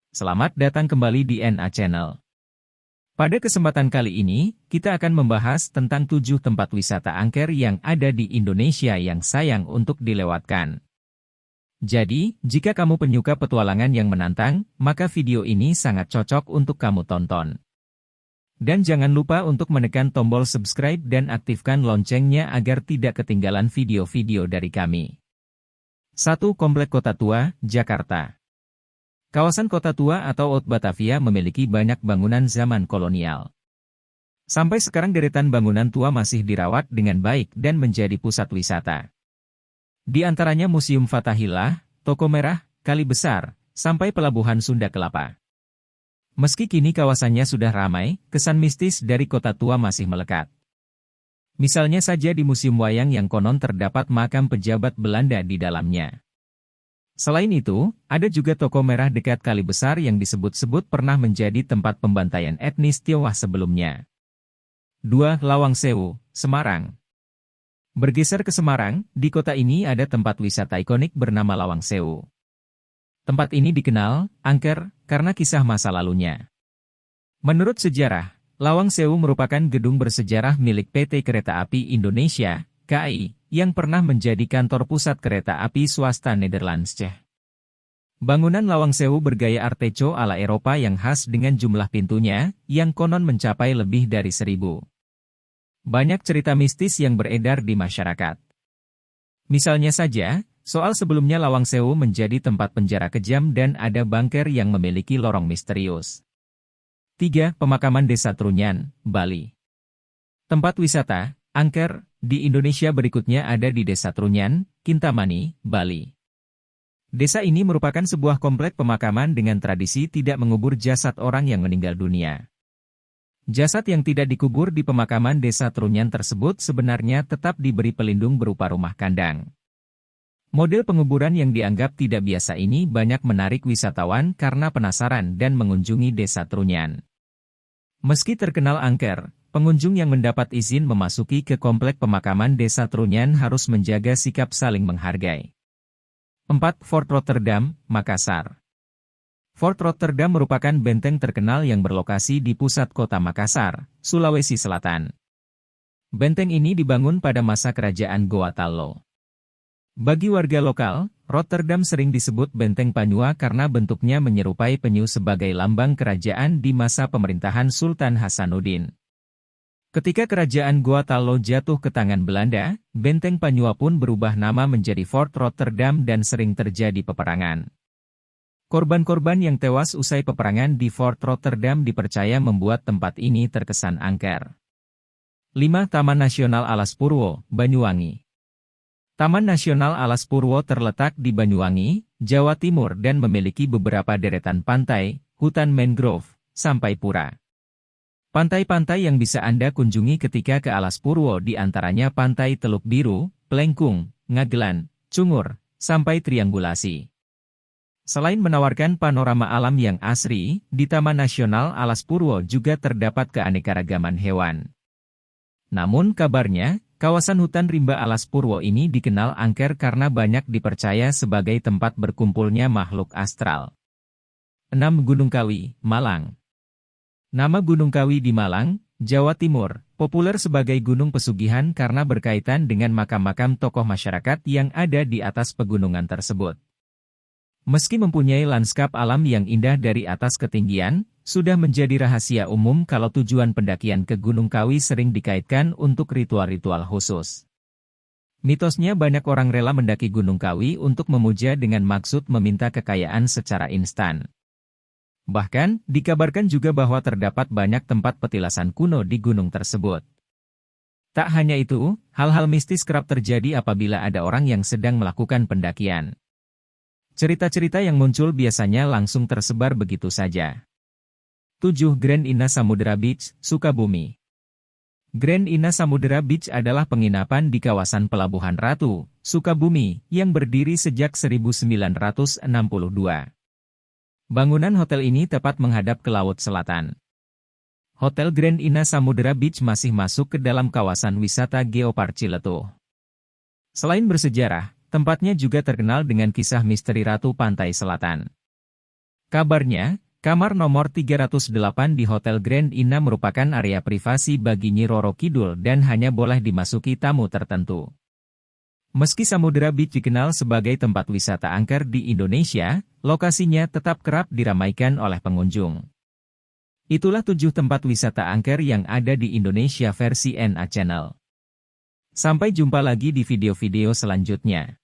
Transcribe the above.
Selamat datang kembali di NA Channel. Pada kesempatan kali ini, kita akan membahas tentang 7 tempat wisata angker yang ada di Indonesia yang sayang untuk dilewatkan. Jadi, jika kamu penyuka petualangan yang menantang, maka video ini sangat cocok untuk kamu tonton. Dan jangan lupa untuk menekan tombol subscribe dan aktifkan loncengnya agar tidak ketinggalan video-video dari kami. 1. Komplek Kota Tua, Jakarta. Kawasan Kota Tua atau Old Batavia memiliki banyak bangunan zaman kolonial. Sampai sekarang deretan bangunan tua masih dirawat dengan baik dan menjadi pusat wisata. Di antaranya Museum Fathahillah, Toko Merah, Kali Besar, sampai Pelabuhan Sunda Kelapa. Meski kini kawasannya sudah ramai, kesan mistis dari Kota Tua masih melekat. Misalnya saja di Museum Wayang yang konon terdapat makam pejabat Belanda di dalamnya. Selain itu, ada juga Toko Merah dekat Kali Besar yang disebut-sebut pernah menjadi tempat pembantaian etnis Tionghoa sebelumnya. 2. Lawang Sewu, Semarang. Bergeser ke Semarang, di kota ini ada tempat wisata ikonik bernama Lawang Sewu. Tempat ini dikenal angker karena kisah masa lalunya. Menurut sejarah, Lawang Sewu merupakan gedung bersejarah milik PT Kereta Api Indonesia, KAI, yang pernah menjadi kantor pusat kereta api swasta Nederlands. Bangunan Lawang Sewu bergaya Art Deco ala Eropa yang khas dengan jumlah pintunya, yang konon mencapai lebih dari 1000. Banyak cerita mistis yang beredar di masyarakat. Misalnya saja, soal sebelumnya Lawang Sewu menjadi tempat penjara kejam dan ada bunker yang memiliki lorong misterius. 3. Pemakaman Desa Trunyan, Bali. Tempat wisata angker di Indonesia berikutnya ada di Desa Trunyan, Kintamani, Bali. Desa ini merupakan sebuah komplek pemakaman dengan tradisi tidak mengubur jasad orang yang meninggal dunia. Jasad yang tidak dikubur di pemakaman Desa Trunyan tersebut sebenarnya tetap diberi pelindung berupa rumah kandang. Model penguburan yang dianggap tidak biasa ini banyak menarik wisatawan karena penasaran dan mengunjungi Desa Trunyan. Meski terkenal angker, pengunjung yang mendapat izin memasuki ke komplek pemakaman Desa Trunyan harus menjaga sikap saling menghargai. 4. Fort Rotterdam, Makassar. Fort Rotterdam merupakan benteng terkenal yang berlokasi di pusat kota Makassar, Sulawesi Selatan. Benteng ini dibangun pada masa kerajaan Goa Tallo. Bagi warga lokal, Rotterdam sering disebut Benteng Panyua karena bentuknya menyerupai penyu sebagai lambang kerajaan di masa pemerintahan Sultan Hasanuddin. Ketika kerajaan Goa Tallo jatuh ke tangan Belanda, Benteng Panyua pun berubah nama menjadi Fort Rotterdam dan sering terjadi peperangan. Korban-korban yang tewas usai peperangan di Fort Rotterdam dipercaya membuat tempat ini terkesan angker. 5. Taman Nasional Alas Purwo, Banyuwangi. Taman Nasional Alas Purwo terletak di Banyuwangi, Jawa Timur dan memiliki beberapa deretan pantai, hutan mangrove, sampai pura. Pantai-pantai yang bisa Anda kunjungi ketika ke Alas Purwo diantaranya Pantai Teluk Biru, Plengkung, Ngagelan, Cungur, sampai Triangulasi. Selain menawarkan panorama alam yang asri, di Taman Nasional Alas Purwo juga terdapat keanekaragaman hewan. Namun kabarnya, kawasan hutan rimba Alas Purwo ini dikenal angker karena banyak dipercaya sebagai tempat berkumpulnya makhluk astral. 6. Gunung Kawi, Malang. Nama Gunung Kawi di Malang, Jawa Timur, populer sebagai gunung pesugihan karena berkaitan dengan makam-makam tokoh masyarakat yang ada di atas pegunungan tersebut. Meski mempunyai lanskap alam yang indah dari atas ketinggian, sudah menjadi rahasia umum kalau tujuan pendakian ke Gunung Kawi sering dikaitkan untuk ritual-ritual khusus. Mitosnya banyak orang rela mendaki Gunung Kawi untuk memuja dengan maksud meminta kekayaan secara instan. Bahkan, dikabarkan juga bahwa terdapat banyak tempat petilasan kuno di gunung tersebut. Tak hanya itu, hal-hal mistis kerap terjadi apabila ada orang yang sedang melakukan pendakian. Cerita-cerita yang muncul biasanya langsung tersebar begitu saja. 7. Grand Inna Samudera Beach, Sukabumi. Grand Inna Samudera Beach adalah penginapan di kawasan Pelabuhan Ratu, Sukabumi, yang berdiri sejak 1962. Bangunan hotel ini tepat menghadap ke Laut Selatan. Hotel Grand Inna Samudera Beach masih masuk ke dalam kawasan wisata Geopark Ciletuh. Selain bersejarah, tempatnya juga terkenal dengan kisah misteri Ratu Pantai Selatan. Kabarnya, kamar nomor 308 di Hotel Grand Inna merupakan area privasi bagi Nyi Roro Kidul dan hanya boleh dimasuki tamu tertentu. Meski Samudera Beach dikenal sebagai tempat wisata angker di Indonesia, lokasinya tetap kerap diramaikan oleh pengunjung. Itulah 7 tempat wisata angker yang ada di Indonesia versi NA Channel. Sampai jumpa lagi di video-video selanjutnya.